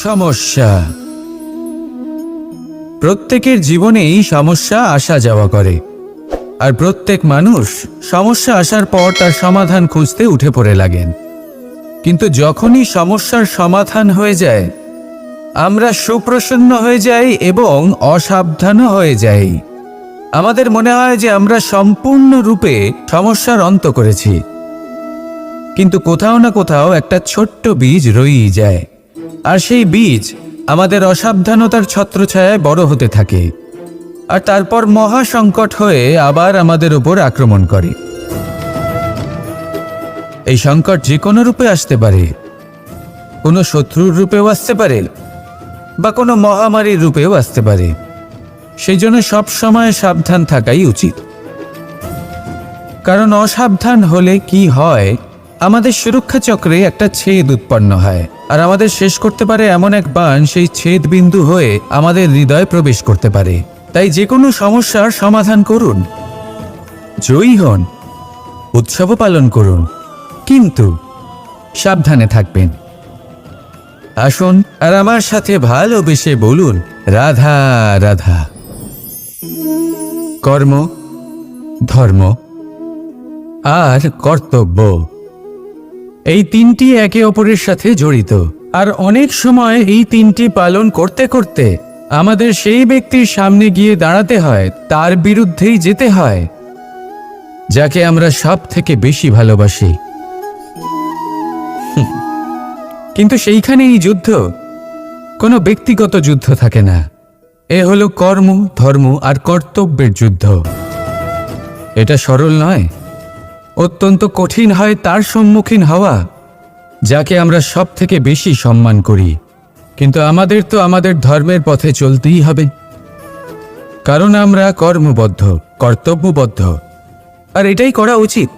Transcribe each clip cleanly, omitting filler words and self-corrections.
সমস্যা। প্রত্যেকের জীবনেই সমস্যা আসা যাওয়া করে, আর প্রত্যেক মানুষ সমস্যা আসার পর তার সমাধান খুঁজতে উঠে পড়ে লাগেন। কিন্তু যখনই সমস্যার সমাধান হয়ে যায়, আমরা সুপ্রসন্ন হয়ে যাই এবং অসাবধানও হয়ে যাই। আমাদের মনে হয় যে আমরা সম্পূর্ণরূপে সমস্যার অন্ত করেছি, কিন্তু কোথাও না কোথাও একটা ছোট্ট বীজ রয়েই যায়, আর সেই বীজ আমাদের অসাবধানতার ছত্রছায়ায় বড় হতে থাকে, আর তারপর মহা সংকট হয়ে আবার আমাদের উপর আক্রমণ করে। এই সংকট যে কোনো রূপে আসতে পারে, কোনো শত্রুর রূপেও আসতে পারে, বা কোনো মহামারীর রূপেও আসতে পারে। সেই জন্য সবসময় সাবধান থাকাই উচিত, কারণ অসাবধান হলে কি হয়, আমাদের সুরক্ষা চক্রে একটা ছেদ উৎপন্ন হয়, আর আমাদের শেষ করতে পারে এমন এক বাণ সেই ছেদ বিন্দু হয়ে আমাদের হৃদয়ে প্রবেশ করতে পারে। তাই যে কোনো সমস্যার সমাধান করুন, জয়ী হন, উৎসবও পালন করুন, কিন্তু সাবধানে থাকবেন। আসুন আর আমার সাথে ভালোবেসে বলুন, রাধা রাধা। কর্ম, ধর্ম আর কর্তব্য, এই তিনটি একে অপরের সাথে জড়িত, আর অনেক সময় এই তিনটি পালন করতে করতে আমাদের সেই ব্যক্তির সামনে গিয়ে দাঁড়াতে হয়, তার বিরুদ্ধেই যেতে হয়, যাকে আমরা সব থেকে বেশি ভালোবাসি। কিন্তু সেইখানে এই যুদ্ধ কোনো ব্যক্তিগত যুদ্ধ থাকে না, এ হলো কর্ম, ধর্ম আর কর্তব্যের যুদ্ধ। এটা সরল নয়, অত্যন্ত কঠিন হয় তার সম্মুখীন হওয়া যাকে আমরা সব থেকে বেশি সম্মান করি। কিন্তু আমাদের তো আমাদের ধর্মের পথে চলতেই হবে, কারণ আমরা কর্মবদ্ধ, কর্তব্যবদ্ধ, আর এটাই করা উচিত।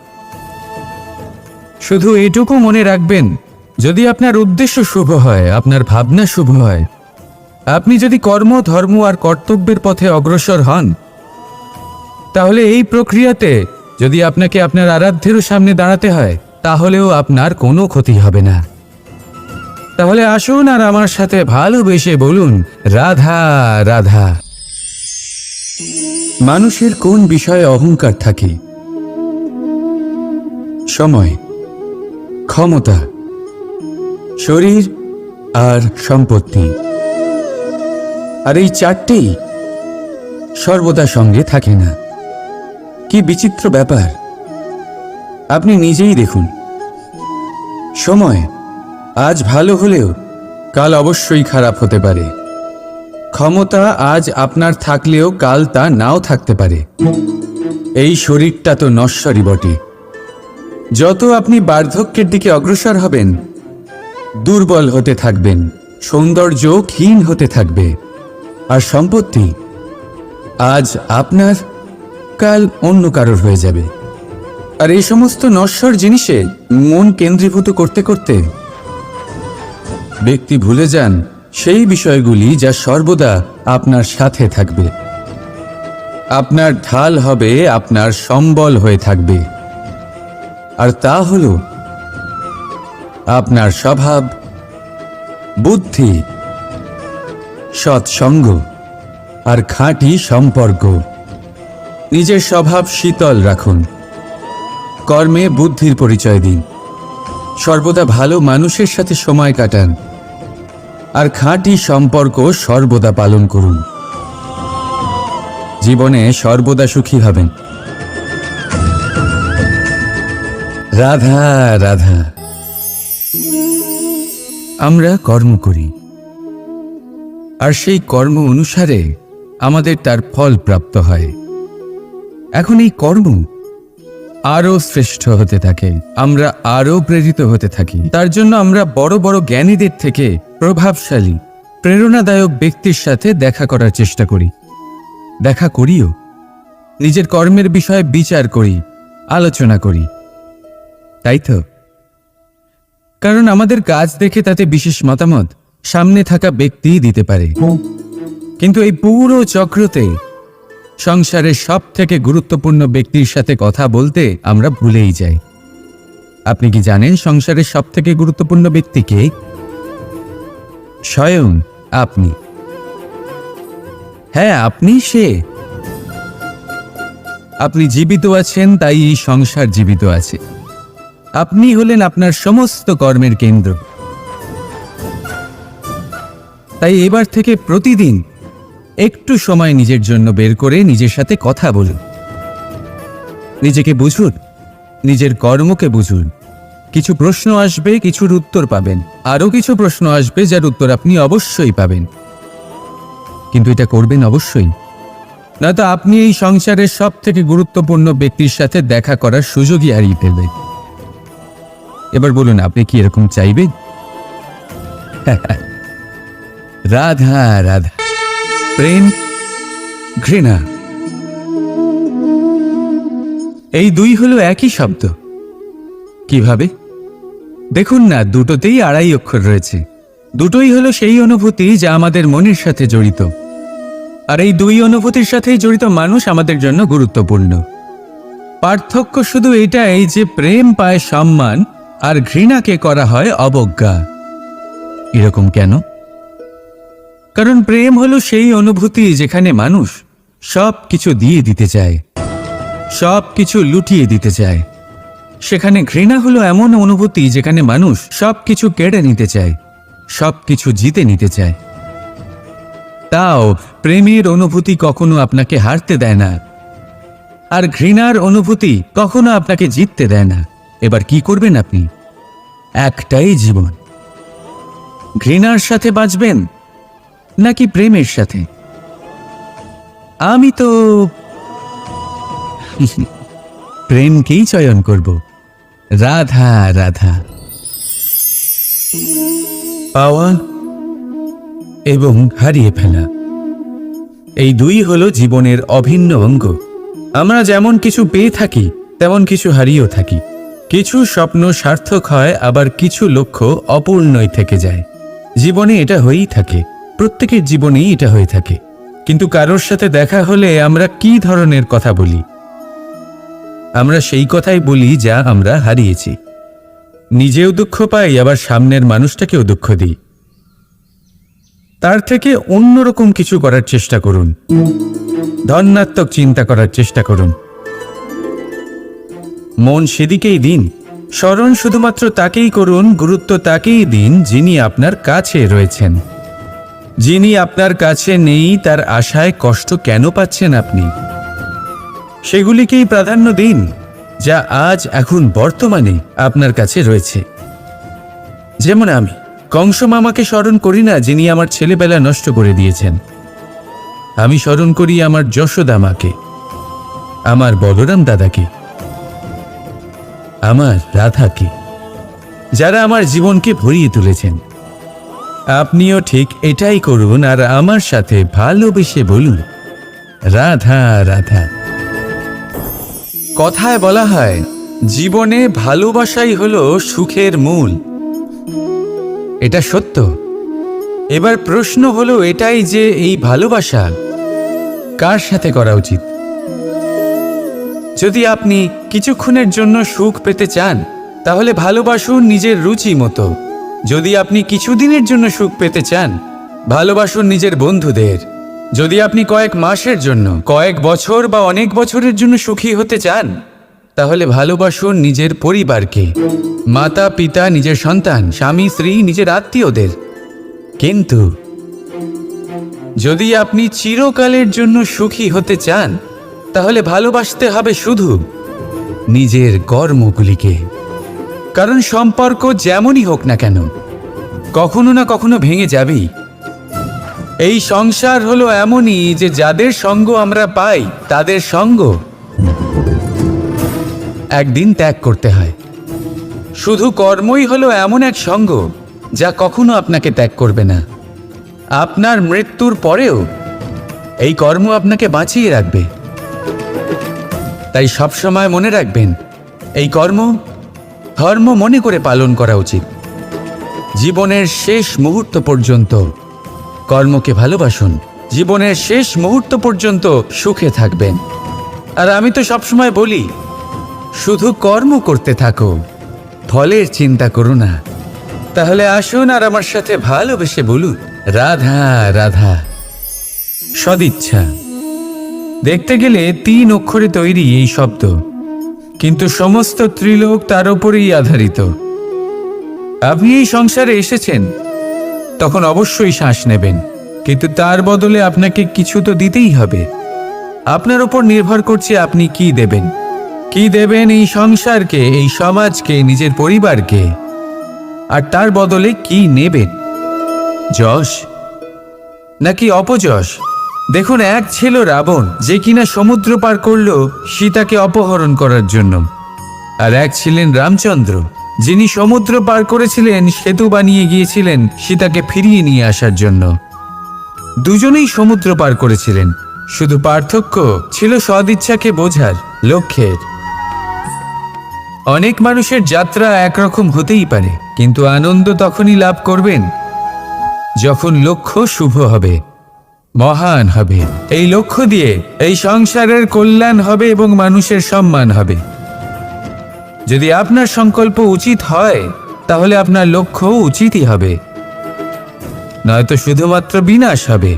শুধু এটুকু মনে রাখবেন, যদি আপনার উদ্দেশ্য শুভ হয়, আপনার ভাবনা শুভ হয়, আপনি যদি কর্ম, ধর্ম আর কর্তব্যের পথে অগ্রসর হন, তাহলে এই প্রক্রিয়াতে যদি আপনাকে আপনার আরাধ্যেরও সামনে দাঁড়াতে হয়, তাহলেও আপনার কোনো ক্ষতি হবে না। তাহলে আসুন আর আমার সাথে ভালোবেসে বলুন, রাধা রাধা। মানুষের কোন বিষয়ে অহংকার থাকে? সময়, ক্ষমতা, শরীর আর সম্পত্তি। আর এই চারটেই সর্বদা সঙ্গে থাকে না। কি বিচিত্র ব্যাপার! আপনি নিজেই দেখুন, সময় আজ ভালো হলেও কাল অবশ্যই খারাপ হতে পারে। ক্ষমতা আজ আপনার থাকলেও কাল তা নাও থাকতে পারে। এই শরীরটা তো নশ্বরই বটে। যত আপনি বার্ধক্যের দিকে অগ্রসর হবেন, দুর্বল হতে থাকবেন, সৌন্দর্য ক্ষীণ হতে থাকবে। আর সম্পত্তি আজ আপনার, কাল অন্য কারোর হয়ে যাবে। আর এই সমস্ত নশ্বর জিনিসে মন কেন্দ্রীভূত করতে করতে ব্যক্তি ভুলে যান সেই বিষয়গুলি যা সর্বদা আপনার সাথে থাকবে, আপনার ঢাল হবে, আপনার সম্বল হয়ে থাকবে। আর তা হল আপনার স্বভাব, বুদ্ধি, সৎসঙ্গ আর খাঁটি সম্পর্ক। নিজের স্বভাব শীতল রাখুন, কর্মে বুদ্ধির পরিচয় দিন, সর্বদা ভালো মানুষের সাথে সময় কাটান, আর খাঁটি সম্পর্ক সর্বদা পালন করুন। জীবনে সর্বদা সুখী হবেন। রাধা রাধা। আমরা কর্ম করি, আর সেই কর্ম অনুসারে আমাদের তার ফল প্রাপ্ত হয়। এখন এই কর্ম আরো শ্রেষ্ঠ হতে থাকে, আমরা আরো প্রেরিত হতে থাকি। তার জন্য আমরা বড় বড় জ্ঞানীদের থেকে প্রভাবশালী, প্রেরণাদায়ক ব্যক্তির সাথে দেখা করার চেষ্টা করি, দেখা করিও। নিজের কর্মের বিষয়ে বিচার করি, আলোচনা করি, তাই তো? কারণ আমাদের কাজ দেখে তাতে বিশেষ মতামত সামনে থাকা ব্যক্তিই দিতে পারে। কিন্তু এই পুরো চক্রতে সংসারের সব থেকে গুরুত্বপূর্ণ ব্যক্তির সাথে কথা বলতে আমরা ভুলেই যাই। আপনি কি জানেন সংসারের সব থেকে গুরুত্বপূর্ণ ব্যক্তি কে? স্বয়ং আপনি। হ্যাঁ, আপনি সে। আপনি জীবিত আছেন, তাই এই সংসার জীবিত আছে। আপনি হলেন আপনার সমস্ত কর্মের কেন্দ্র। তাই এবার থেকে প্রতিদিন একটু সময় নিজের জন্য বের করে নিজের সাথে কথা বলুন। নিজেকে বুঝুন, নিজের কর্মকে বুঝুন। কিছু প্রশ্ন আসবে, কিছুর উত্তর পাবেন। আরও কিছু প্রশ্ন আসবে যার উত্তর আপনি অবশ্যই পাবেন, কিন্তু এটা করবেন অবশ্যই, নয়তো আপনি এই সংসারের সব থেকে গুরুত্বপূর্ণ ব্যক্তির সাথে দেখা করার সুযোগই হারিয়ে ফেলবেন। এবার বলুন, আপনি কি এরকম চাইবেন? রাধা রাধা, প্রেম, ঘৃণা, এই দুই হলো একই শব্দ। কিভাবে? দেখুন না, দুটোতেই আড়াই অক্ষর রয়েছে। দুটোই হলো সেই অনুভূতি যা আমাদের মনের সাথে জড়িত, আর এই দুই অনুভূতির সাথেই জড়িত মানুষ আমাদের জন্য গুরুত্বপূর্ণ। পার্থক্য শুধু এটাই যে প্রেম পায় সম্মান আর ঘৃণাকে করা হয় অবজ্ঞা। এরকম কেন? কারণ প্রেম হলো সেই অনুভূতি যেখানে মানুষ সব কিছু দিয়ে দিতে চায়, সব কিছু লুটিয়ে দিতে চায়। সেখানে ঘৃণা হলো এমন অনুভূতি যেখানে মানুষ সব কিছু কেড়ে নিতে চায়, সব কিছু জিতে নিতে চায়। তাও প্রেমের অনুভূতি কখনো আপনাকে হারতে দেয় না, আর ঘৃণার অনুভূতি কখনো আপনাকে জিততে দেয় না। এবার কি করবেন আপনি? একটাই জীবন। ঘৃণার সাথে বাঁচবেন নাকি প্রেমের সাথে? আমি তো প্রেমকেই চয়ন করব। রাধা রাধা। পাওয়া এবং হারিয়ে ফেলা, এই দুই হলো জীবনের অভিন্ন অঙ্গ। আমরা যেমন কিছু পেয়ে থাকি, তেমন কিছু হারিয়েও থাকি। কিছু স্বপ্ন সার্থক হয়, আবার কিছু লক্ষ্য অপূর্ণই থেকে যায়। জীবনে এটা হয়েই থাকে, প্রত্যেকের জীবনেই এটা হয়ে থাকে। কিন্তু কারোর সাথে দেখা হলে আমরা কি ধরনের কথা বলি? আমরা সেই কথাই বলি যা আমরা হারিয়েছি। নিজেও দুঃখ পাই, আবার সামনের মানুষটাকেও দুঃখ দিই। তার থেকে অন্যরকম কিছু করার চেষ্টা করুন, ধনাত্মক চিন্তা করার চেষ্টা করুন। মন সেদিকেই দিন, স্মরণ শুধুমাত্র তাকেই করুন, গুরুত্ব তাকেই দিন যিনি আপনার কাছে রয়েছেন। যিনি আপনার কাছে নেই তার আশায় কষ্ট কেন পাচ্ছেন আপনি? সেগুলিকেই প্রাধান্য দিন যা আজ এখন বর্তমানে আপনার কাছে রয়েছে। যেমন আমি কংস মামাকে স্মরণ করি না, যিনি আমার ছেলেবেলা নষ্ট করে দিয়েছেন। আমি স্মরণ করি আমার যশোদা মাকে, আমার বলরাম দাদাকে, আমার রাধাকে, যারা আমার জীবনকে ভরিয়ে তুলেছেন। আপনিও ঠিক এটাই করুন, আর আমার সাথে ভালোবেসে বলুন, রাধা রাধা। কথায় বলা হয়, জীবনে ভালোবাসাই হলো সুখের মূল। এটা সত্য। এবার প্রশ্ন হলো এটাই যে এই ভালোবাসা কার সাথে করা উচিত? যদি আপনি কিছুক্ষণের জন্য সুখ পেতে চান, তাহলে ভালোবাসুন নিজের রুচি মতো। যদি আপনি কিছুদিনের জন্য সুখ পেতে চান, ভালোবাসুন নিজের বন্ধুদের। যদি আপনি কয়েক মাসের জন্য, কয়েক বছর বা অনেক বছরের জন্য সুখী হতে চান, তাহলে ভালোবাসুন নিজের পরিবারকে, মাতা পিতা, নিজের সন্তান, স্বামী স্ত্রী, নিজের আত্মীয়দের। কিন্তু যদি আপনি চিরকালের জন্য সুখী হতে চান, তাহলে ভালোবাসতে হবে শুধু নিজের কর্মগুলিকে। কারণ সম্পর্ক যেমনই হোক না কেন, কখনো না কখনো ভেঙে যাবেই। এই সংসার হলো এমনই যে যাদের সঙ্গ আমরা পাই, তাদের সঙ্গ একদিন ত্যাগ করতে হয়। শুধু কর্মই হলো এমন এক সঙ্গ যা কখনো আপনাকে ত্যাগ করবে না। আপনার মৃত্যুর পরেও এই কর্ম আপনাকে বাঁচিয়ে রাখবে। তাই সবসময় মনে রাখবেন, এই কর্ম ধর্ম মনে করে পালন করা উচিত। জীবনের শেষ মুহূর্ত পর্যন্ত কর্মকে ভালোবাসুন, জীবনের শেষ মুহূর্ত পর্যন্ত সুখে থাকবেন। আর আমি তো সবসময় বলি, শুধু কর্ম করতে থাকো, ফলের চিন্তা করো না। তাহলে আসুন আর আমার সাথে ভালোবেসে বলুন, রাধা রাধা। সদিচ্ছা। দেখতে গেলে 3 অক্ষরে তৈরি এই শব্দ, কিন্তু সমস্ত ত্রিলোক তার উপরেই আধারিত। আপনি এই সংসারে এসেছেন, তখন অবশ্যই শ্বাস নেবেন, কিন্তু তার বদলে আপনাকে কিছু তো দিতেই হবে। আপনার উপর নির্ভর করছে আপনি কি দেবেন। কি দেবেন এই সংসারকে, এই সমাজকে, নিজের পরিবারকে, আর তার বদলে কি নেবেন? যশ নাকি অপযশ? দেখুন, এক ছিল রাবণ, যে কিনা সমুদ্র পার করল সীতাকে অপহরণ করার জন্য, আর এক ছিলেন রামচন্দ্র, যিনি সমুদ্র পার করেছিলেন, সেতু বানিয়ে গিয়েছিলেন সীতাকে ফিরিয়ে নিয়ে আসার জন্য। দুজনেই সমুদ্র পার করেছিলেন, শুধু পার্থক্য ছিল সদিচ্ছাকে বোঝার, লক্ষ্যের। অনেক মানুষের যাত্রা একরকম হতেই পারে, কিন্তু আনন্দ তখনই লাভ করবেন যখন লক্ষ্য শুভ হবে, মহান হবে। এই লক্ষ্য দিয়ে এই সংসারের কল্যাণ হবে এবং মানুষের সম্মান হবে। যদি আপনার সংকল্প উচিত হয়, তাহলে আপনার লক্ষ্য উচিতই হবে, নয়তো শুধুমাত্র বিনাশ হবে।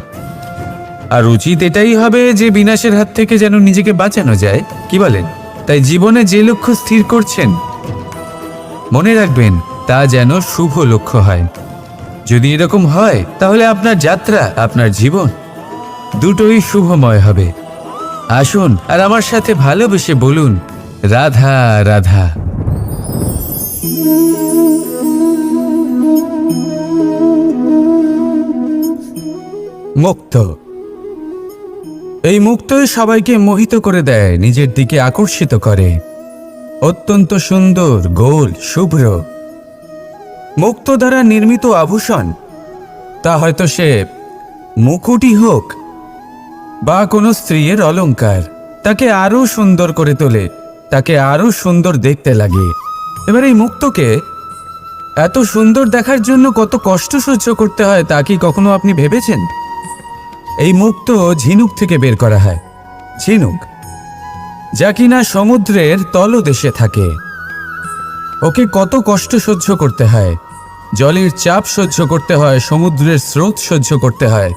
আর উচিত এটাই হবে যে বিনাশের হাত থেকে যেন নিজেকে বাঁচানো যায়, কি বলেন? তাই জীবনে যে লক্ষ্য স্থির করছেন, মনে রাখবেন তা যেন শুভ লক্ষ্য হয়। যদি এরকম হয়, তাহলে আপনার যাত্রা, আপনার জীবন দুটোই শুভময় হবে। আসুন আর আমার সাথে ভালোবেসে বলুন, রাধা রাধা। মুক্ত। এই মুক্তই সবাইকে মোহিত করে দেয়, নিজের দিকে আকর্ষিত করে। অত্যন্ত সুন্দর, গোল, শুভ্র। মুক্ত দ্বারা নির্মিত আভূষণ, তা হয়তো সে মুকুটই হোক বা কোনো স্ত্রীর অলংকার, তাকে আরো সুন্দর করে তোলে, তাকে আরো সুন্দর দেখতে লাগে। এবার এই মুক্তকে এত সুন্দর দেখার জন্য কত কষ্ট সহ্য করতে হয়, তা কি কখনো আপনি ভেবেছেন? এই মুক্ত ঝিনুক থেকে বের করা হয়, ঝিনুক যা কিনা সমুদ্রের তলদেশে থাকে। ওকে কত কষ্ট সহ্য করতে হয়, জলের চাপ সহ্য করতে হয়, সমুদ্রের স্রোত সহ্য করতে হয়।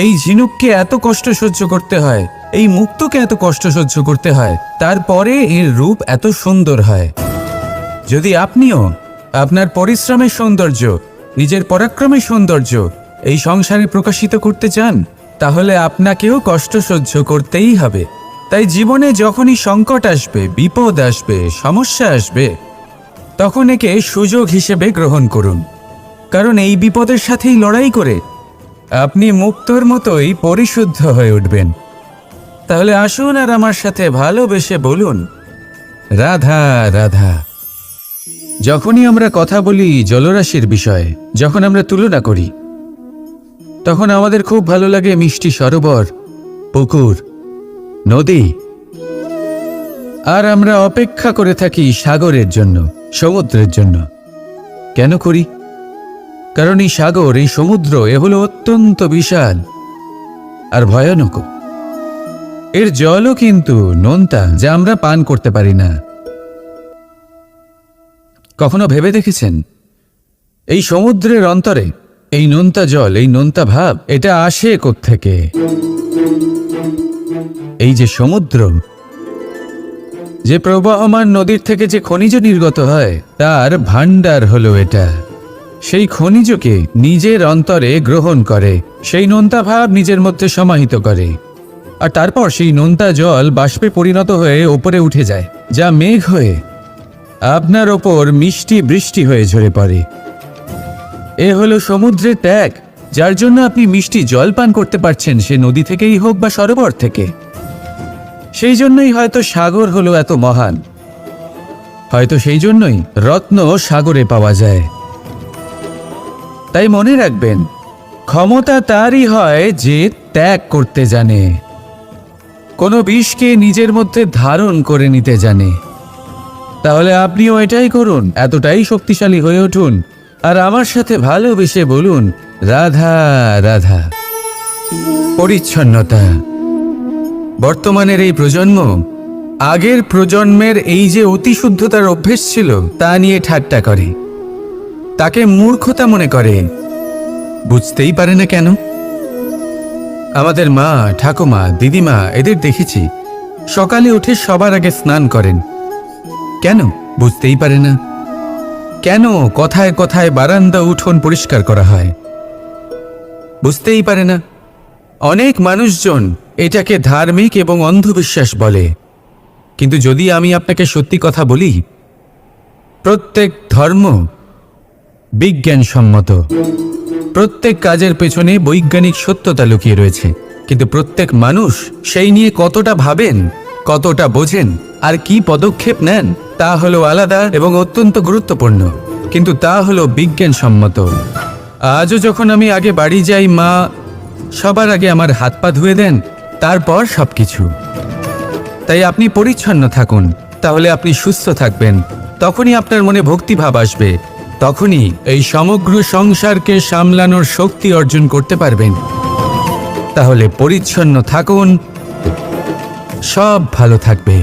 এই ঝিনুককে এত কষ্ট সহ্য করতে হয়, এই মুক্তকে এত কষ্ট সহ্য করতে হয়, তারপরে এর রূপ এত সুন্দর হয়। যদি আপনিও আপনার পরিশ্রমের সৌন্দর্য, নিজের পরাক্রমের সৌন্দর্য এই সংসারে প্রকাশিত করতে চান, তাহলে আপনাকেও কষ্ট সহ্য করতেই হবে। তাই জীবনে যখনই সংকট আসবে, বিপদ আসবে, সমস্যা আসবে, তখন একে সুযোগ হিসেবে গ্রহণ করুন। কারণ এই বিপদের সাথেই লড়াই করে আপনি মুক্তর মতোই পরিশুদ্ধ হয়ে উঠবেন। তাহলে আসুন আর আমার সাথে ভালোবেসে বলুন, রাধা রাধা। যখনই আমরা কথা বলি জলরাশির বিষয়ে, যখন আমরা তুলনা করি, তখন আমাদের খুব ভালো লাগে মিষ্টি সরোবর, পুকুর, নদী। আর আমরা অপেক্ষা করে থাকি সাগরের জন্য, সমুদ্রের জন্য। কেন করি? কারণ এই সাগর, এই সমুদ্র, এ হলো অত্যন্ত বিশাল আর ভয়ানক। এর জলও কিন্তু নোনতা, যা আমরা পান করতে পারি না। কখনো ভেবে দেখেছেন এই সমুদ্রের অন্তরে এই নোনতা জল, এই নোনতা ভাব, এটা আসে কোত্থেকে? এই যে সমুদ্র, যে প্রবাহমান নদীর থেকে যে খনিজ নির্গত হয়, তার ভাণ্ডার হলো এটা। সেই খনিজকে নিজের অন্তরে গ্রহণ করে, সেই নোনতা ভাব নিজের মধ্যে সমাহিত করে, আর তারপর সেই নোনতা জল বাষ্পে পরিণত হয়ে ওপরে উঠে যায়, যা মেঘ হয়ে আপনার ওপর মিষ্টি বৃষ্টি হয়ে ঝরে পড়ে। এ হলো সমুদ্রের ত্যাগ, যার জন্য আপনি মিষ্টি জল পান করতে পারছেন, সে নদী থেকেই হোক বা সরোবর থেকে। সেই জন্যই হয়তো সাগর হলো এত মহান, হয়তো সেই জন্যই রত্ন সাগরে পাওয়া যায়। তাই মনে রাখবেন, ক্ষমতা তারই হয় যে ত্যাগ করতে জানে, কোনো বিষকে নিজের মধ্যে ধারণ করে নিতে জানে। তাহলে আপনিও এটাই করুন, এতটাই শক্তিশালী হয়ে উঠুন, আর আমার সাথে ভালোবেসে বলুন, রাধা রাধা। পরিচ্ছন্নতা। বর্তমানের এই প্রজন্ম আগের প্রজন্মের এই যে অতি শুদ্ধতার অভ্যেস ছিল, তা নিয়ে ঠাট্টা করে। তাকে মূর্খতা মনে করে। বুঝতেই পারে না কেন। আমাদের মা, ঠাকুমা, দিদিমা এদের দেখেছি সকালে উঠে সবার আগে স্নান করেন। কেন? বুঝতেই পারে না। কেন কথায় কথায় বারান্দা উঠোন পরিষ্কার করা হয়? বুঝতেই পারে না। অনেক মানুষজন এটাকে ধার্মিক এবং অন্ধবিশ্বাস বলে, কিন্তু যদি আমি আপনাকে সত্যি কথা বলি, প্রত্যেক ধর্ম বিজ্ঞানসম্মত। প্রত্যেক কাজের পেছনে বৈজ্ঞানিক সত্যতা লুকিয়ে রয়েছে, কিন্তু প্রত্যেক মানুষ সেই নিয়ে কতটা ভাবেন, কতটা বোঝেন আর কি পদক্ষেপ নেন তা হলো আলাদা এবং অত্যন্ত গুরুত্বপূর্ণ, কিন্তু তা হলো বিজ্ঞানসম্মত। আজও যখন আমি আগে বাড়ি যাই, মা সবার আগে আমার হাত পা ধুয়ে দেন, তারপর সবকিছু। তাই আপনি পরিচ্ছন্ন থাকুন, তাহলে আপনি সুস্থ থাকবেন। তখনই আপনার মনে ভক্তিভাব আসবে, তখনই এই সমগ্র সংসারকে সামলানোর শক্তি অর্জন করতে পারবেন। তাহলে পরিচ্ছন্ন থাকুন, সব ভালো থাকবে।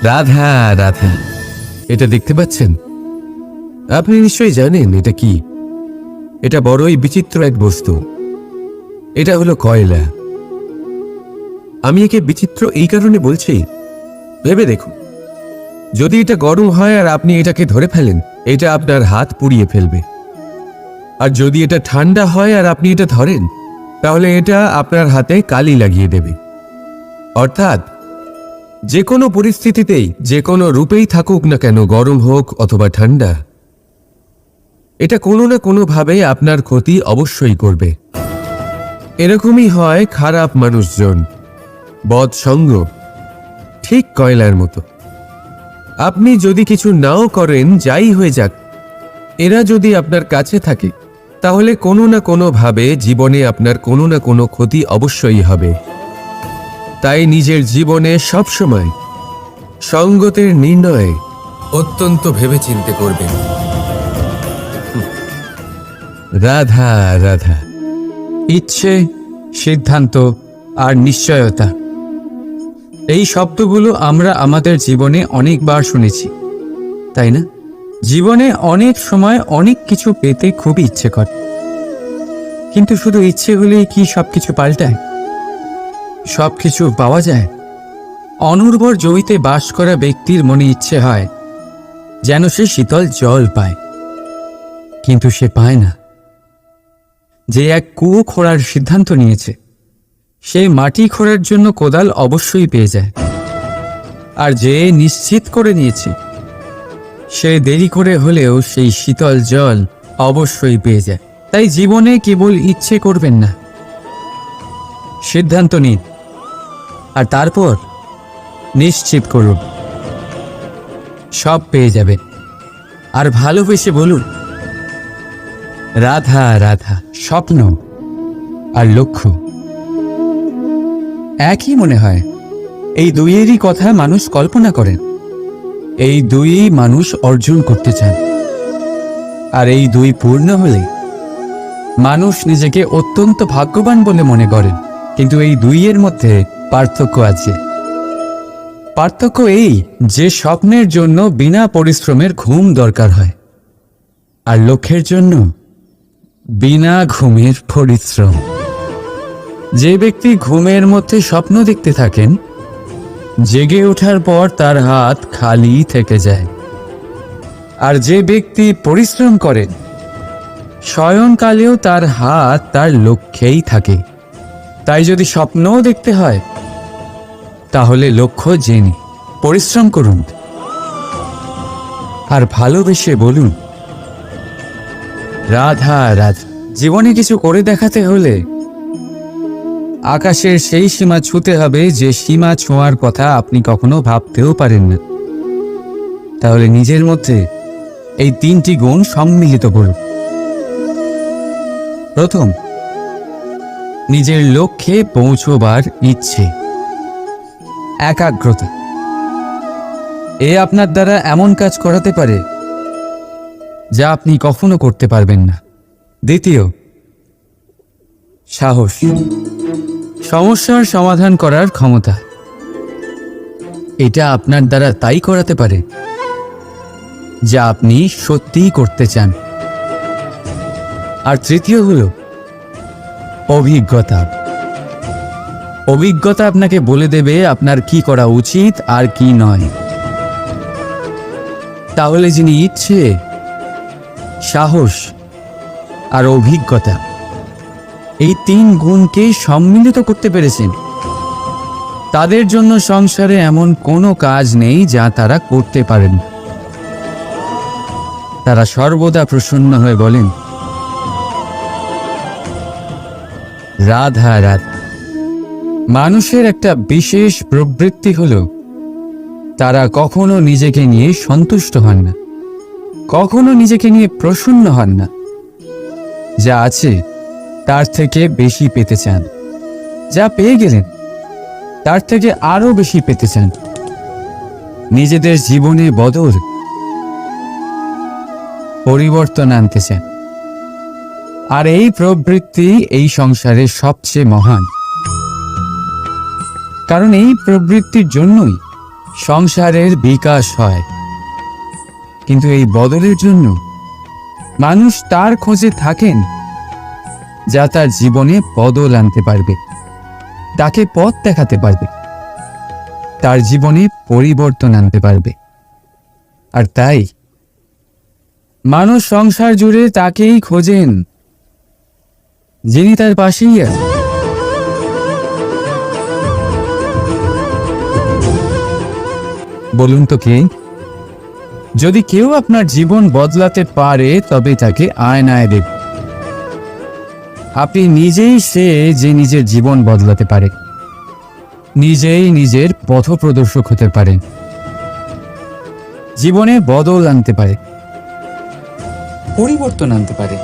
রাধা রাধা। এটা দেখতে পাচ্ছেন? আপনি নিশ্চয়ই জানেন এটা কি। এটা বড়ই বিচিত্র এক বস্তু। এটা হলো কয়লা। আমি একে বিচিত্র এই কারণে বলছি, ভেবে দেখুন, যদি এটা গরম হয় আর আপনি এটাকে ধরে ফেলেন, এটা আপনার হাত পুড়িয়ে ফেলবে। আর যদি এটা ঠান্ডা হয় আর আপনি এটা ধরেন, তাহলে এটা আপনার হাতে কালি লাগিয়ে দেবে। অর্থাৎ যে কোনো পরিস্থিতিতেই, যে কোনো রূপেই থাকুক না কেন, গরম হোক অথবা ঠান্ডা, এটা কোনো না কোনোভাবে আপনার ক্ষতি অবশ্যই করবে। এরকমই হয় খারাপ মানুষজন, বদসঙ্গ, ঠিক কয়লার মতো। আপনি যদি কিছু নাও করেন, যাই হয়ে যাক, এরা যদি আপনার কাছে থাকে, তাহলে কোনো না কোনোভাবে জীবনে আপনার কোনো না কোনো ক্ষতি অবশ্যই হবে। তাই নিজের জীবনে সবসময় সঙ্গতের নির্ণয় অত্যন্ত ভেবেচিন্তে করবেন। রাধা রাধা। ইচ্ছে, সিদ্ধান্ত আর নিশ্চয়তা, এই শব্দগুলো আমরা আমাদের জীবনে অনেকবার শুনেছি, তাই না? জীবনে অনেক সময় অনেক কিছু পেতে খুবই ইচ্ছে করে, কিন্তু শুধু ইচ্ছে হলেই কি সবকিছু পাল্টায়? সবকিছু পাওয়া যায়? অনুর্বর জমিতে বাস করা ব্যক্তির মনে ইচ্ছে হয় যেন সে শীতল জল পায়, কিন্তু সে পায় না। যে এক কুয়ো খোঁড়ার সিদ্ধান্ত নিয়েছে, সে মাটি খোঁড়ার জন্য কোদাল অবশ্যই পেয়ে যায়। আর যে নিশ্চিত করে নিয়েছে, সে দেরি করে হলেও সেই শীতল জল অবশ্যই পেয়ে যায়। তাই জীবনে কেবল ইচ্ছে করবেন না, সিদ্ধান্ত নিন আর তারপর নিশ্চিত করুন, সব পেয়ে যাবেন। আর ভালোবেসে বলুন, রাধা রাধা। স্বপ্ন আর লক্ষ্য একই মনে হয়। এই দুইয়েরই কথা মানুষ কল্পনা করেন, এই দুই মানুষ অর্জন করতে চান। আর এই দুই পূর্ণ হলে মানুষ নিজেকে অত্যন্ত ভাগ্যবান বলে মনে করেন। কিন্তু এই দুইয়ের মধ্যে পার্থক্য আছে। পার্থক্য এই যে স্বপ্নের জন্য বিনা পরিশ্রমের ঘুম দরকার হয়, আর লক্ষ্যের জন্য বিনা ঘুমের পরিশ্রম। যে ব্যক্তি ঘুমের মধ্যে স্বপ্ন দেখতে থাকেন, জেগে ওঠার পর তার হাত খালি থেকে যায়। আর যে ব্যক্তি পরিশ্রম করেন, শয়নকালেও তার হাত তার লক্ষ্যেই থাকে। তাই যদি স্বপ্নও দেখতে হয়, তাহলে লক্ষ্য জেনে পরিশ্রম করুন আর ভালোবেসে বলুন, রাধা রাধা। জীবনে কিছু করে দেখাতে হলে আকাশের সেই সীমা ছুঁতে হবে যে সীমা ছোঁয়ার কথা আপনি কখনো ভাবতেও পারেন না। তাহলে নিজের মধ্যে এই তিনটি গুণ সম্মিলিত করুন। প্রথম, নিজের লক্ষ্যে পৌঁছবার ইচ্ছে, একাগ্রতা। এ আপনার দ্বারা এমন কাজ করাতে পারে যা আপনি কখনো করতে পারবেন না। দ্বিতীয়, সাহস, সমস্যার সমাধান করার ক্ষমতা। এটা আপনার দ্বারা তাই করাতে পারে যা আপনি সত্যিই করতে চান। আর তৃতীয় হলো অভিজ্ঞতা। অভিজ্ঞতা আপনাকে বলে দেবে আপনার কি করা উচিত আর কি নয়। তাহলে যিনি ইচ্ছে, সাহস আর অভিজ্ঞতা, এই 3 গুণকে সম্মিলিত করতে পেরেছেন, তাদের জন্য সংসারে এমন কোনো কাজ নেই যা তারা করতে পারেন। তারা সর্বদা প্রসন্ন হয়ে বলেন, রাধা রাধা। মানুষের একটা বিশেষ প্রবৃত্তি হলো তারা কখনো নিজেকে নিয়ে সন্তুষ্ট হন না, কখনো নিজেকে নিয়ে প্রসন্ন হন না। যা আছে তার থেকে বেশি পেতে চান, যা পেয়ে গেলেন তার থেকে আরো বেশি পেতে চান। নিজেদের জীবনে বদল, পরিবর্তন আনতে চান। আর এই প্রবৃত্তি এই সংসারের সবচেয়ে মহান, কারণ এই প্রবৃত্তির জন্যই সংসারের বিকাশ হয়। কিন্তু এই বদলের জন্য মানুষ তার খোঁজে থাকেন যা তার জীবনে বদল আনতে পারবে, তাকে পথ দেখাতে পারবে, তার জীবনে পরিবর্তন আনতে পারবে। আর তাই মানুষ সংসার জুড়ে তাকেই খোঁজেন যিনি তার পাশেই আছেন। বলুন তো কে? যদি কেউ আপনার জীবন বদলাতে পারে তবে তাকে আয়নায় দেখ। আপনি নিজেই সে যে নিজের জীবন বদলাতে পারে, নিজেই নিজের পথপ্রদর্শক হতে পারেন, জীবনে বদল আনতে পারে, পরিবর্তন আনতে পারে।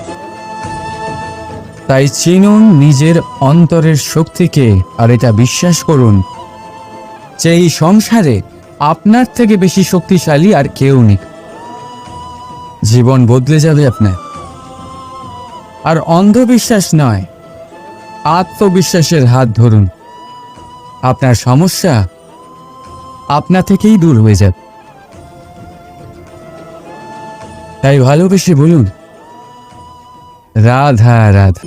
তাই চিনুন নিজের অন্তরের শক্তিকে, আর এটা বিশ্বাস করুন যে এই সংসারে আপনার থেকে বেশি শক্তিশালী আর কেউ নেই। জীবন বদলে যাবে আপনার। আর অন্ধবিশ্বাস নয়, আত্মবিশ্বাসের হাত ধরুন। আপনার সমস্যা আপনা থেকেই দূর হয়ে যাবে। তাই ভালোবেসে বলুন, রাধা রাধা।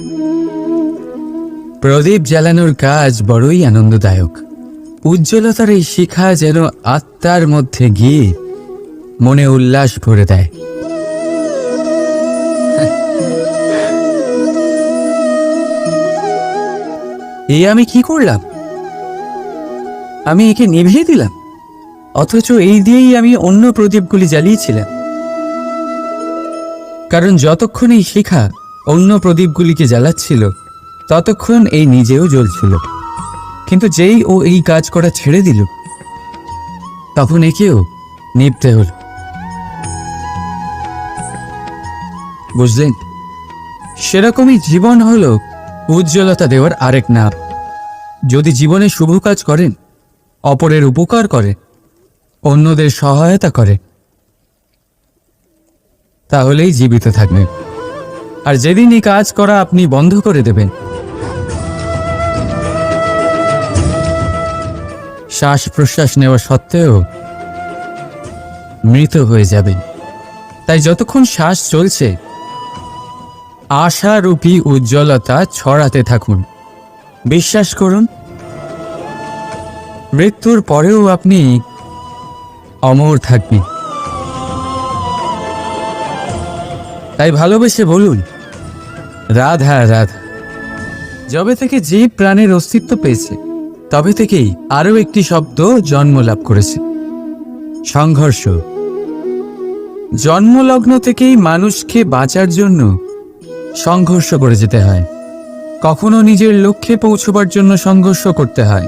প্রদীপ জ্বালানোর কাজ বড়ই আনন্দদায়ক। উজ্জ্বলতার এই শিখা যেন আত্মার মধ্যে গিয়ে মনে উল্লাস ভরে দেয়। এই আমি কি করলাম? আমি একে নিভিয়ে দিলাম, অথচ এই দিয়েই আমি অন্য প্রদীপগুলি জ্বালিয়েছিলাম। কারণ যতক্ষণ এই শিখা অন্য প্রদীপগুলিকে জ্বালাচ্ছিল ততক্ষণ এই নিজেও জ্বলছিল। কিন্তু যেই ও এই কাজ করা ছেড়ে দিল তখন একেও নিভতে হল। বুঝলেন? সেরকমই জীবন হলো উজ্জ্বলতা দেওয়ার আরেক নাম। যদি জীবনে শুভ কাজ করেন, অপরের উপকার করে, অন্যদের সহায়তা করে, তাহলেই জীবিত থাকবেন। আর যেদিন এই কাজ করা আপনি বন্ধ করে দেবেন, শ্বাস প্রশ্বাস নেওয়া সত্ত্বেও মৃত হয়ে যাবেন। তাই যতক্ষণ শ্বাস চলছে আশারূপী উজ্জ্বলতা ছড়াতে থাকুন। বিশ্বাস করুন, মৃত্যুর পরেও আপনি অমর থাকবেন। তাই ভালোবেসে বলুন, রাধা রাধা। যবে থেকে যে প্রাণের অস্তিত্ব পেয়েছে তবে থেকেই আরো একটি শব্দ জন্ম লাভ করেছে, সংঘর্ষ। জন্মলগ্ন থেকেই মানুষকে বাঁচার জন্য সংঘর্ষ করে যেতে হয়। কখনো নিজের লক্ষ্যে পৌঁছবার জন্য সংঘর্ষ করতে হয়,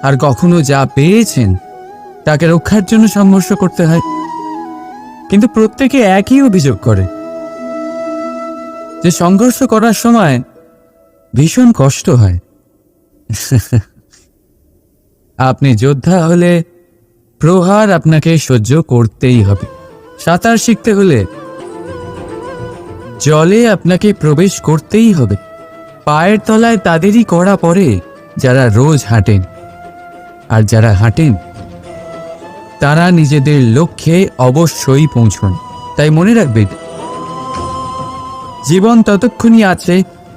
আর কখনো যা পেয়েছেন তাকে রক্ষার জন্য সংঘর্ষ করতে হয়। কিন্তু প্রত্যেকে একই অভিযোগ করে যে সংঘর্ষ করার সময় ভীষণ কষ্ট হয়। আপনি যোদ্ধা হলে প্রহার আপনাকে সহ্য করতেই হবে। সাঁতার শিখতে হলে জলে আপনাকে প্রবেশ করতেই হবে। পায়ের তলায় তাদেরই কড়া পড়ে যারা রোজ হাঁটেন, আর যারা হাঁটেন তারা নিজেদের লক্ষ্যে অবশ্যই পৌঁছন। তাই মনে রাখবেন, জীবন ততক্ষণই আছে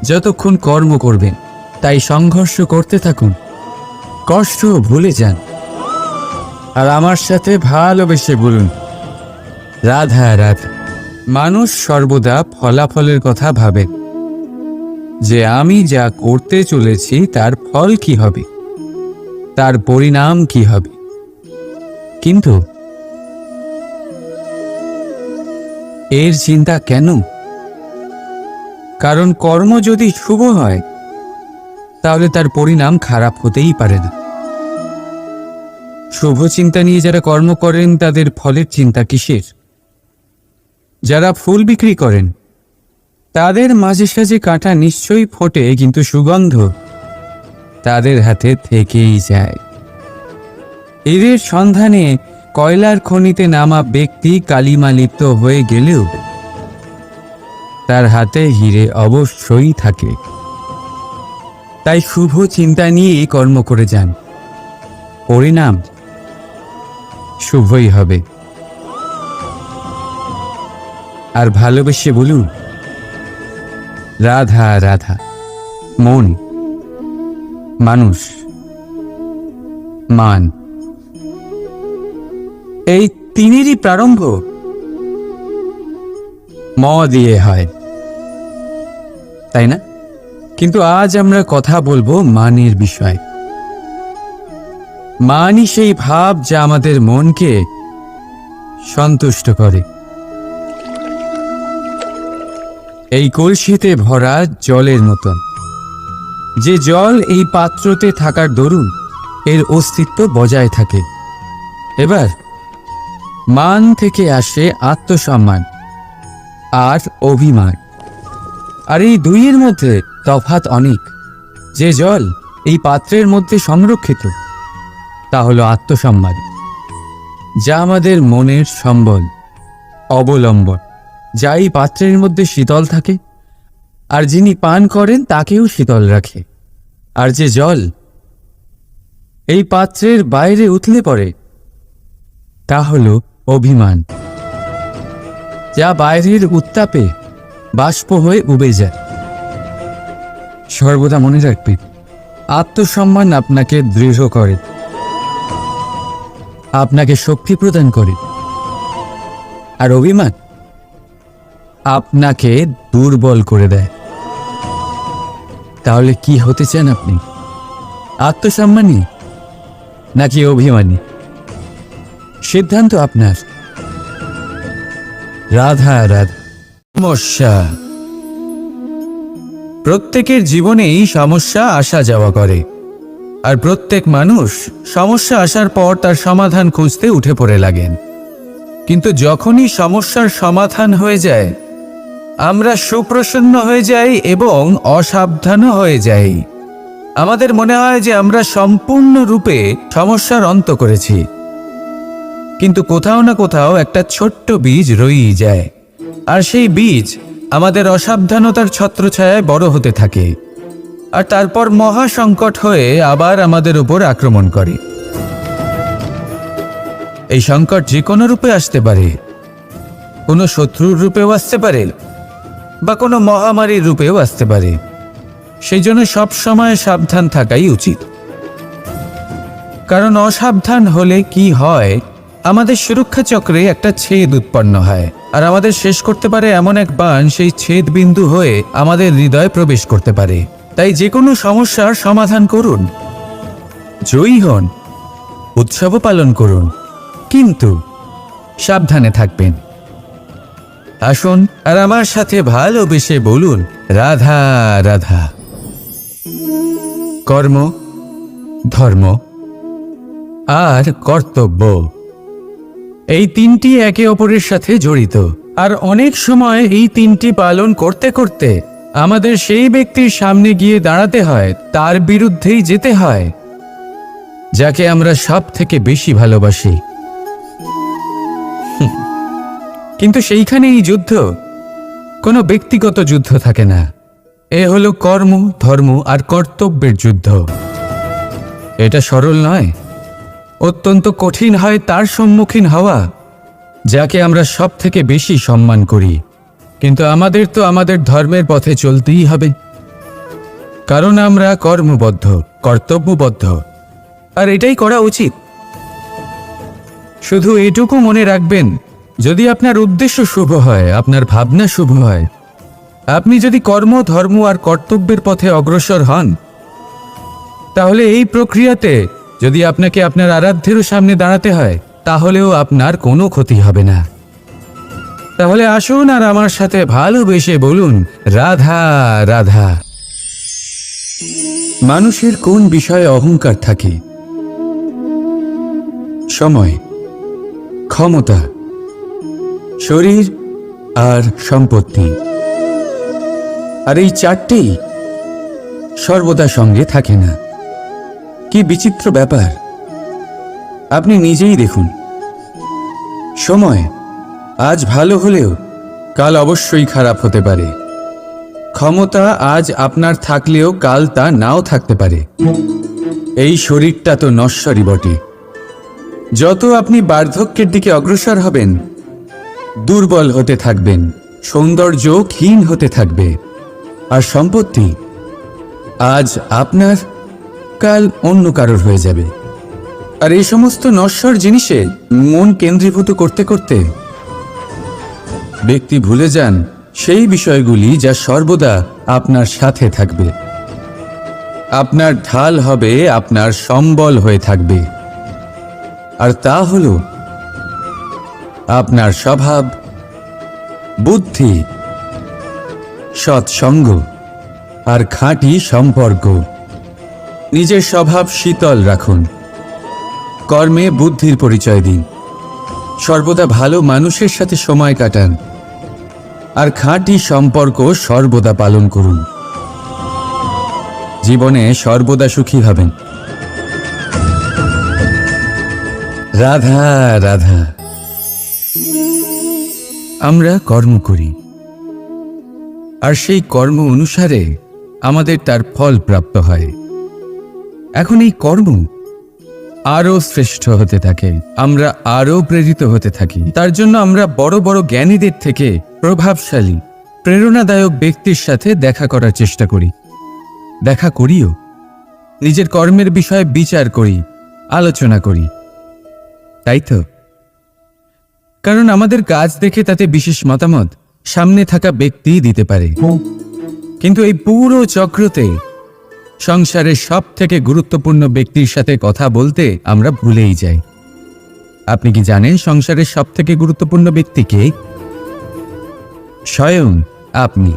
যতক্ষণ কর্ম করবেন। তাই সংঘর্ষ করতে থাকুন, কষ্ট ভুলে যান, আর আমার সাথে ভালোবেসে বলুন, রাধা রাধা। মানুষ সর্বদা ফলাফলের কথা ভাবে, যে আমি যা করতে চলেছি তার ফল কি হবে, তার পরিণাম কি হবে। কিন্তু এর চিন্তা কেন? কারণ কর্ম যদি শুভ হয় তাহলে তার পরিণাম খারাপ হতেই পারে না। শুভ চিন্তা নিয়ে যারা কর্ম করেন তাদের ফলের চিন্তা কিসের? যারা ফুল বিক্রি করেন তাদের মাঝে সাঝে কাঁটা নিশ্চয়ই ফোটে, কিন্তু সুগন্ধ তাদের হাতে থেকেই যায়। এদের সন্ধানে কয়লার খনিতে নামা ব্যক্তি কালিমা লিপ্ত হয়ে গেলেও তার হাতে হিরে অবশ্যই থাকে। তাই শুভ চিন্তা নিয়ে কর্ম করে যান, পরিণাম শুভই হবে। আর ভালোবেসে বলুন, রাধা রাধা। মন, মানুষ, মান, এই তিনেরই প্রারম্ভ ম দিয়ে হয়, তাই না? কিন্তু আজ আমরা কথা বলবো মানের বিষয়। মানই সেই ভাব যা আমাদের মনকে সন্তুষ্ট করে। এই কলসিতে ভরা জলের মতন, যে জল এই পাত্রতে থাকার দরুন এর অস্তিত্ব বজায় থাকে। এবার মান থেকে আসে আত্মসম্মান আর অভিমান, আর এই দুইয়ের মধ্যে তফাৎ অনেক। যে জল এই পাত্রের মধ্যে সংরক্ষিত তা হলো আত্মসম্মান, যা আমাদের মনের সম্বল, অবলম্বন, যা এই পাত্রের মধ্যে শীতল থাকে আর যিনি পান করেন তাকেও শীতল রাখে। আর যে জল এই পাত্রের বাইরে উতলে পড়ে তা হলো অভিমান, যা বাইরের উত্তাপে বাষ্প হয়ে উবে যায়। সর্বদা মনে রাখবে, আত্মসম্মান আপনাকে দৃঢ় করে, আপনাকে শক্তি প্রদান করে, আর অভিমান আপনাকে দুর্বল করে দেয়। তাহলে কি হতে চান আপনি? আত্মসম্মানী নাকি অভিমানী? সিদ্ধান্ত আপনার। রাধা রাধা। সমস্যা, প্রত্যেকের জীবনেই সমস্যা আসা যাওয়া করে, আর প্রত্যেক মানুষ সমস্যা আসার পর তার সমাধান খুঁজতে উঠে পড়ে লাগেন। কিন্তু যখনই সমস্যার সমাধান হয়ে যায় আমরা সুপ্রসন্ন হয়ে যাই এবং অসাবধানও হয়ে যাই। আমাদের মনে হয় যে আমরা সম্পূর্ণরূপে সমস্যার অন্ত করেছি, কিন্তু কোথাও না কোথাও একটা ছোট্ট বীজ রয়েই যায়, আর সেই বীজ আমাদের অসাবধানতার ছত্রছায়ায় বড় হতে থাকে, আর তারপর মহা সংকট হয়ে আবার আমাদের উপর আক্রমণ করে। এই সংকট যে কোনো রূপে আসতে পারে, কোনো শত্রুর রূপেও আসতে পারে, বা কোনো মহামারীর রূপেও আসতে পারে। সেই জন্য সবসময় সাবধান থাকাই উচিত, কারণ অসাবধান হলে কি হয়, আমাদের সুরক্ষা চক্রে একটা ছেদ উৎপন্ন হয়, আর আমাদের শেষ করতে পারে এমন এক বাণ সেই ছেদ বিন্দু হয়ে আমাদের হৃদয়ে প্রবেশ করতে পারে। তাই যে কোনো সমস্যার সমাধান করুন, জয়ী হন, উৎসব পালন করুন, কিন্তু সাবধানে থাকবেন। আসুন আর আমার সাথে ভালোবেসে বলুন, রাধা রাধা। কর্ম, ধর্ম আর কর্তব্য, এই তিনটি একে অপরের সাথে জড়িত, আর অনেক সময় এই তিনটি পালন করতে করতে আমাদের সেই ব্যক্তির সামনে গিয়ে দাঁড়াতে হয়, তার বিরুদ্ধেই যেতে হয়, যাকে আমরা সব থেকে বেশি ভালোবাসি। কিন্তু সেইখানে এই যুদ্ধ কোনো ব্যক্তিগত যুদ্ধ থাকে না, এ হলো কর্ম, ধর্ম আর কর্তব্যের যুদ্ধ। এটা সরল নয়, অত্যন্ত কঠিন হয় তার সম্মুখীন হওয়া যাকে আমরা সব থেকে বেশি সম্মান করি। কিন্তু আমাদের তো আমাদের ধর্মের পথে চলতেই হবে, কারণ আমরা কর্মবদ্ধ, কর্তব্যবদ্ধ, আর এটাই করা উচিত। শুধু এটুকু মনে রাখবেন, যদি আপনার উদ্দেশ্য শুভ হয়, আপনার ভাবনা শুভ হয়, আপনি যদি কর্ম, ধর্ম আর কর্তব্যের পথে অগ্রসর হন, তাহলে এই প্রক্রিয়াতে যদি আপনাকে আপনার আরাধ্যেরও সামনে দাঁড়াতে হয়, তাহলেও আপনার কোনো ক্ষতি হবে না। তাহলে আসুন আর আমার সাথে ভালোবেসে বলুন, রাধা রাধা। মানুষের কোন বিষয়ে অহংকার থাকে? সময়, ক্ষমতা, শরীর আর সম্পত্তি। আর এই চারটেই সর্বদা সঙ্গে থাকে না। কি বিচিত্র ব্যাপার! আপনি নিজেই দেখুন। সময় আজ ভালো হলেও কাল অবশ্যই খারাপ হতে পারে। ক্ষমতা আজ আপনার থাকলেও কাল তা নাও থাকতে পারে। এই শরীরটা তো নশ্বরই বটে। যত আপনি বার্ধক্যের দিকে অগ্রসর হবেন, দুর্বল হতে থাকবেন, সৌন্দর্য ক্ষীণ হতে থাকবে। আর সম্পত্তি আজ আপনার, কাল অন্য কারোর হয়ে যাবে। আর এই সমস্ত নশ্বর জিনিসে মন কেন্দ্রীভূত করতে করতে ব্যক্তি ভুলে যান সেই বিষয়গুলি যা সর্বদা আপনার সাথে থাকবে, আপনার ঢাল হবে, আপনার সম্বল হয়ে থাকবে। আর তা হল আপনার স্বভাব, বুদ্ধি, সৎসঙ্গ আর খাঁটি সম্পর্ক। নিজের স্বভাব শীতল রাখুন, কর্মে বুদ্ধির পরিচয় দিন, সর্বদা ভালো মানুষের সাথে সময় কাটান, আর খাঁটি সম্পর্ক সর্বদা পালন করুন। জীবনে সর্বদা সুখী হবেন। রাধা রাধা। আমরা কর্ম করি, আর সেই কর্ম অনুসারে আমাদের তার ফল প্রাপ্ত হয়। এখন এই কর্ম আরো শ্রেষ্ঠ হতে থাকে, আমরা আরো প্রেরিত হতে থাকি। তার জন্য আমরা বড় বড় জ্ঞানীদের থেকে প্রভাবশালী, প্রেরণাদায়ক ব্যক্তির সাথে দেখা করার চেষ্টা করি, দেখা করিও। নিজের কর্মের বিষয়ে বিচার করি, আলোচনা করি, তাই তো? কারণ আমাদের কাজ দেখে তাতে বিশেষ মতামত সামনে থাকা ব্যক্তি দিতে পারে। কিন্তু এই পুরো চক্রতে সংসারের সব থেকে গুরুত্বপূর্ণ ব্যক্তির সাথে কথা বলতে আমরা ভুলেই যাই। আপনি কি জানেন সংসারের সব থেকে গুরুত্বপূর্ণ ব্যক্তি কে? স্বয়ং আপনি।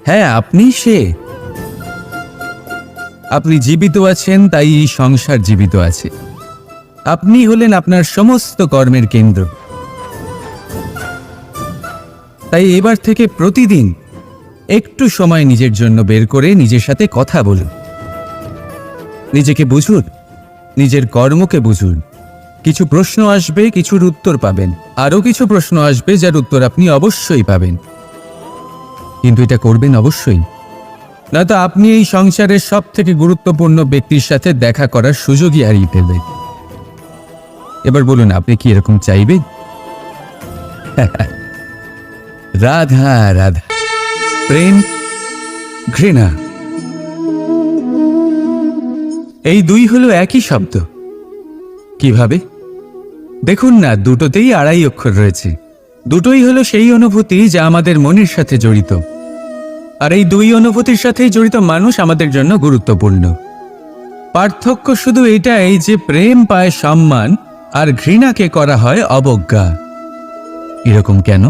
হ্যাঁ, আপনি সে। আপনি জীবিত আছেন, তাই এই সংসার জীবিত আছে। আপনি হলেন আপনার সমস্ত কর্মের কেন্দ্র। তাই এবার থেকে প্রতিদিন একটু সময় নিজের জন্য বের করে নিজের সাথে কথা বলুন। নিজেকে বুঝুন, নিজের কর্মকে বুঝুন। কিছু প্রশ্ন আসবে, কিছুর উত্তর পাবেন। আরও কিছু প্রশ্ন আসবে যার উত্তর আপনি অবশ্যই পাবেন। কিন্তু এটা করবেন অবশ্যই, নয়তো আপনি এই সংসারের সব থেকে গুরুত্বপূর্ণ ব্যক্তির সাথে দেখা করার সুযোগই হারিয়ে ফেলবেন। এবার বলুন, আপনি কি এরকম চাইবেন? রাধা রাধা। প্রেম, ঘৃণা, এই দুই হলো একই শব্দ। কিভাবে? দেখুন না, দুটোতেই আড়াই অক্ষর রয়েছে। দুটোই হলো সেই অনুভূতি যা আমাদের মনের সাথে জড়িত। আর এই দুই অনুভূতির সাথেই জড়িত মানুষ আমাদের জন্য গুরুত্বপূর্ণ। পার্থক্য শুধু এটাই যে প্রেম পায় সম্মান আর ঘৃণাকে করা হয় অবজ্ঞা। এরকম কেন?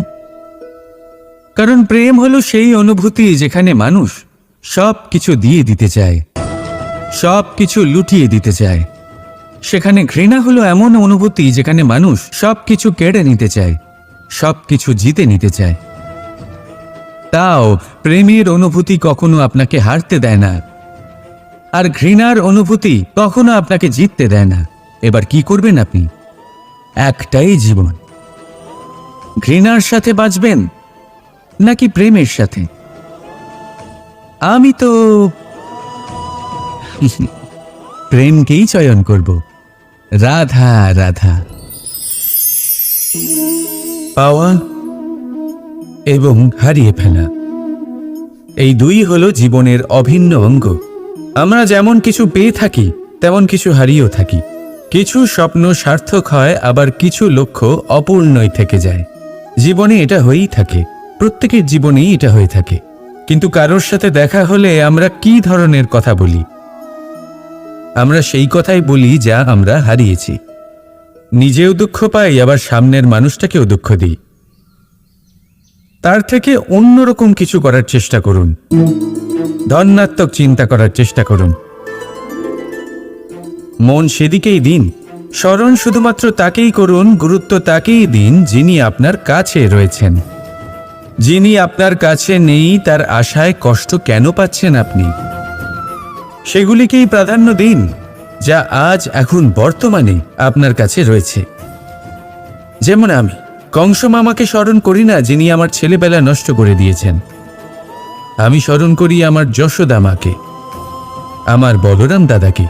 কারণ প্রেম হলো সেই অনুভূতি যেখানে মানুষ সব কিছু দিয়ে দিতে চায়, সব কিছু লুটিয়ে দিতে চায়। সেখানে ঘৃণা হলো এমন অনুভূতি যেখানে মানুষ সব কিছু কেড়ে নিতে চায়, সব কিছু জিতে নিতে চায়। তাও প্রেমের অনুভূতি কখনো আপনাকে হারতে দেয় না, আর ঘৃণার অনুভূতি কখনো আপনাকে জিততে দেয় না। এবার কি করবেন আপনি? একটাই জীবন। ঘৃণার সাথে বাঁচবেন নাকি প্রেমের সাথে? প্রেমকেই চয়ন করব। রাধা রাধা। পাওয়া এবং হারিয়ে ফেলা, এই দুই হলো জীবনের অভিন্ন অঙ্গ। আমরা যেমন কিছু পেয়ে থাকি তেমন কিছু হারিয়েও থাকি। কিছু স্বপ্ন সার্থক হয়, আবার কিছু লক্ষ্য অপূর্ণই থেকে যায়। জীবনে এটা হয়েই থাকে, প্রত্যেকের জীবনেই এটা হয়ে থাকে। কিন্তু কারোর সাথে দেখা হলে আমরা কি ধরনের কথা বলি? আমরা সেই কথাই বলি যা আমরা হারিয়েছি। নিজেও দুঃখ পাই, আবার সামনের মানুষটাকেও দুঃখ দিই। তার থেকে অন্যরকম কিছু করার চেষ্টা করুন, ধনাত্মক চিন্তা করার চেষ্টা করুন। মন সেদিকেই দিন, স্মরণ শুধুমাত্র তাকেই করুন, গুরুত্ব তাকেই দিন যিনি আপনার কাছে রয়েছেন। যিনি আপনার কাছে নেই তার আশায় কষ্ট কেন পাচ্ছেন আপনি? সেগুলিকেই প্রাধান্য দিন যা আজ এখন বর্তমানে আপনার কাছে রয়েছে। যেমন আমি কংস মামাকে স্মরণ করি না, যিনি আমার ছেলেবেলা নষ্ট করে দিয়েছেন। আমি স্মরণ করি আমার যশোদা মাকে, আমার বলরাম দাদাকে,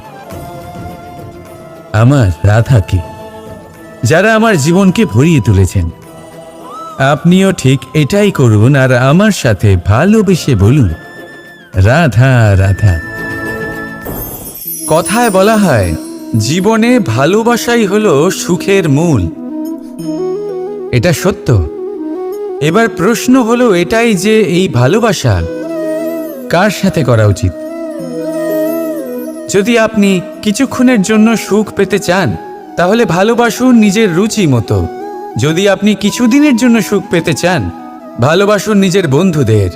আমার রাধাকে, যারা আমার জীবনকে ভরিয়ে তুলেছেন। আপনিও ঠিক এটাই করুন আর আমার সাথে ভালোবেসে বলুন, রাধা রাধা। কথায় বলা হয়, জীবনে ভালোবাসাই হলো সুখের মূল। এটা সত্য। এবার প্রশ্ন হলো এটাই যে এই ভালোবাসা কার সাথে করা উচিত? যদি আপনি কিছুক্ষণের জন্য সুখ পেতে চান তাহলে ভালোবাসুন নিজের রুচি মতো। যদি আপনি কিছুদিনের জন্য সুখ পেতে চান, ভালোবাসুন নিজের বন্ধুদের।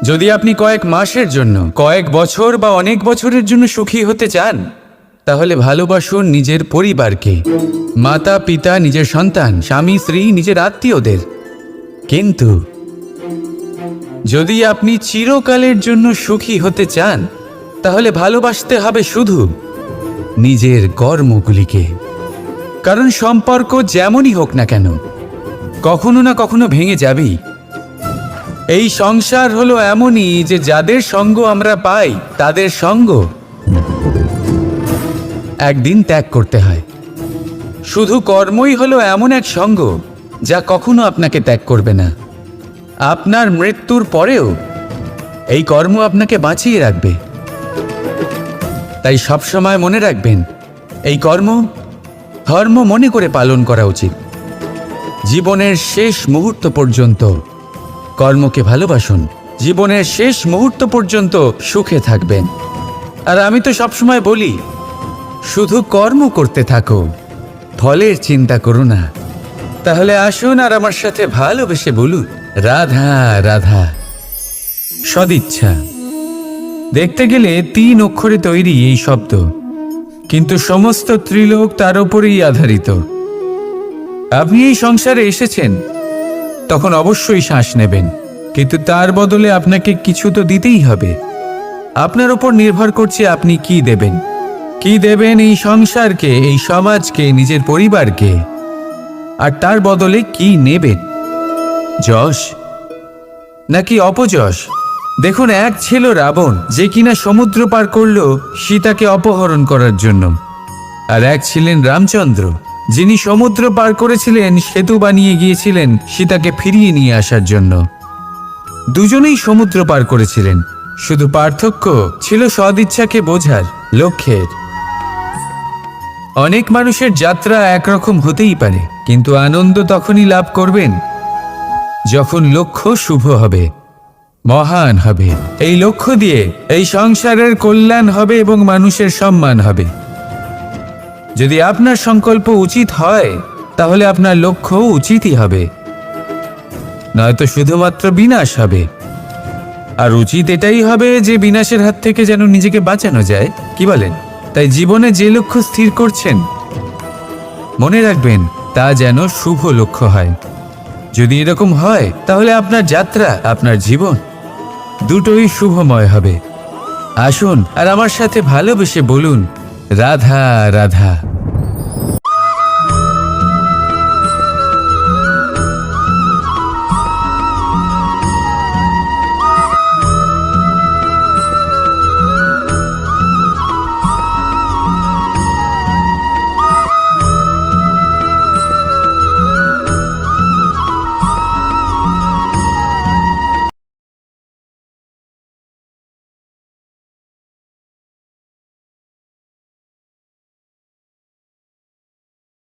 যদি আপনি কয়েক মাসের জন্য, কয়েক বছর বা অনেক বছরের জন্য সুখী হতে চান, তাহলে ভালোবাসুন নিজের পরিবারকে, মাতা পিতা, নিজের সন্তান, স্বামী স্ত্রী, নিজের আত্মীয়দের। কিন্তু যদি আপনি চিরকালের জন্য সুখী হতে চান, তাহলে ভালোবাসতে হবে শুধু নিজের কর্মগুলিকে। কারণ সম্পর্ক যেমনই হোক না কেন, কখনো না কখনো ভেঙে যাবেই। এই সংসার হলো এমনই যে যাদের সঙ্গ আমরা পাই তাদের সঙ্গ একদিন ত্যাগ করতে হয়। শুধু কর্মই হলো এমন এক সঙ্গ যা কখনো আপনাকে ত্যাগ করবে না। আপনার মৃত্যুর পরেও এই কর্ম আপনাকে বাঁচিয়ে রাখবে। তাই সবসময় মনে রাখবেন, এই কর্ম ধর্ম মনে করে পালন করা উচিত। জীবনের শেষ মুহূর্ত পর্যন্ত কর্মকে ভালোবাসুন, জীবনের শেষ মুহূর্ত পর্যন্ত সুখে থাকবেন। আর আমি তো সবসময় বলি, শুধু কর্ম করতে থাকো, ফলের চিন্তা করো না। তাহলে আসুন আর আমার সাথে ভালোবেসে বলুন, রাধা রাধা। সদিচ্ছা দেখতে গেলে 3 অক্ষরে তৈরি এই শব্দ, কিন্তু সমস্ত ত্রিলোক তার উপরেই আধারিত। আপনি এই সংসারে এসেছেন, তখন অবশ্যই শ্বাস নেবেন, কিন্তু তার বদলে আপনাকে কিছু তো দিতেই হবে। আপনার উপর নির্ভর করছে আপনি কি দেবেন। কি দেবেন এই সংসারকে, এই সমাজকে, নিজের পরিবারকে, আর তার বদলে কি নেবেন? যশ নাকি অপযশ? দেখুন, এক ছিল রাবণ, যে কিনা সমুদ্র পার করল সীতাকে অপহরণ করার জন্য। আর এক ছিলেন রামচন্দ্র, যিনি সমুদ্র পার করেছিলেন, সেতু বানিয়ে গিয়েছিলেন সীতাকে ফিরিয়ে নিয়ে আসার জন্য। দুজনেই সমুদ্র পার করেছিলেন, শুধু পার্থক্য ছিল সদিচ্ছাকে বোঝার লক্ষ্যের। অনেক মানুষের যাত্রা একরকম হতেই পারে, কিন্তু আনন্দ তখনই লাভ করবেন যখন লক্ষ্য শুভ হবে, মহান হবে। এই লক্ষ্য দিয়ে এই সংসারের কল্যাণ হবে এবং মানুষের সম্মান হবে। যদি আপনার সংকল্প উচিত হয়, তাহলে আপনার লক্ষ্য উচিতই হবে, নয়তো শুধুমাত্র বিনাশ হবে। আর উচিত এটাই হবে যে বিনাশের হাত থেকে যেন নিজেকে বাঁচানো যায়, কি বলেন? তাই জীবনে যে লক্ষ্য স্থির করছেন, মনে রাখবেন তা যেন শুভ লক্ষ্য হয়। যদি এরকম হয়, তাহলে আপনার যাত্রা, আপনার জীবন দুটোই শুভময় হবে। আসুন আর আমার সাথে ভালোবেসে বলুন, রাধা রাধা।